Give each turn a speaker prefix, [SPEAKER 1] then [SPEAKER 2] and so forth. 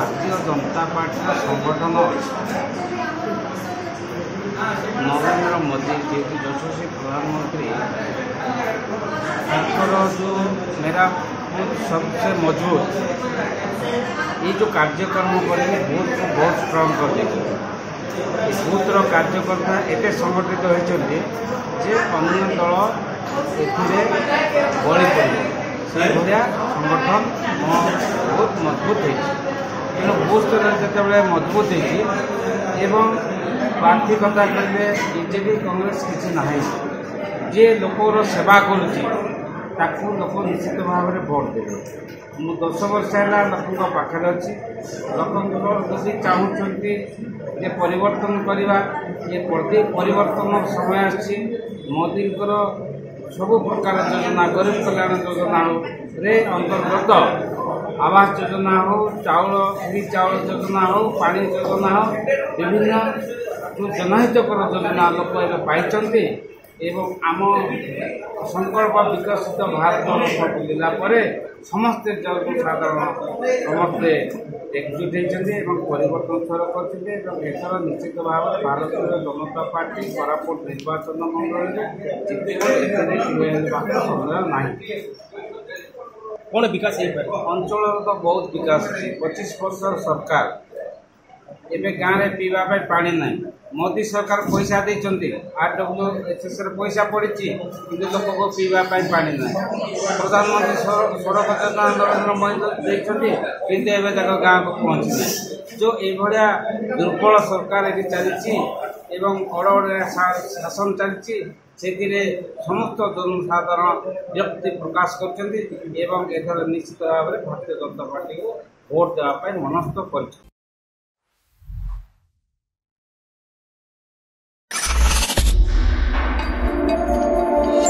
[SPEAKER 1] Bharatiya Janata party संगठन नरेंद्र मोदी जी यशस्वी प्रधानमंत्री जो मेरा सबसे मजबूत ये जो कार्यक्रम करेंगे बूथ को बहुत स्ट्रंग कर देंगे। बूथर कार्यकर्ता एत संगठित होती जे अन्य दल ए बड़ी पड़े से भाया संगठन बहुत मजबूत हो बूथ जो मजबूत हो प्रार्थी कथा कहे बीजेपी कांग्रेस किसी ना जे लोकर सेवा करुच्ची लोक निश्चित भाव में भोट देवे। मु 10 वर्ष है लोकों पाखे अच्छी लोक जदि चाहते जे परिवर्तन करवा ये परिवर्तन समय आसी मोदी सब प्रकार योजना गरीब कल्याण योजना रे अंतर्गत आवास योजना हो चाउल फ्री चाउल योजना हो पानी योजना हो विभिन्न जो जनहितकर योजना लोक पाई एवं आम संकल्प विकसित भारत बुला समस्ते साधारण समस्ते एकजुट होती परिवर्तन स्वर करते निश्चित भाव में भारतीय जनता पार्टी कोरापुट निर्वाचन मंडल ना
[SPEAKER 2] कौन विकास
[SPEAKER 1] अंचल तो बहुत विकास है। 25 वर्ष सरकार एवं गाँव में पीवा पानी ना मोदी सरकार पैसा देते RWSS पैसा पड़ी कि लोक को पीवा पानी ना प्रधानमंत्री सड़क योजना नरेंद्र मोदी देते गाँव को पहुँची ना जो ये दुर्बल सरकार ये चली अड़े शासन चलती समस्त जनसाधारण व्यक्ति प्रकाश कर निश्चित भाव में भारतीय जनता पार्टी को भोट देवाई मनस्थ कर।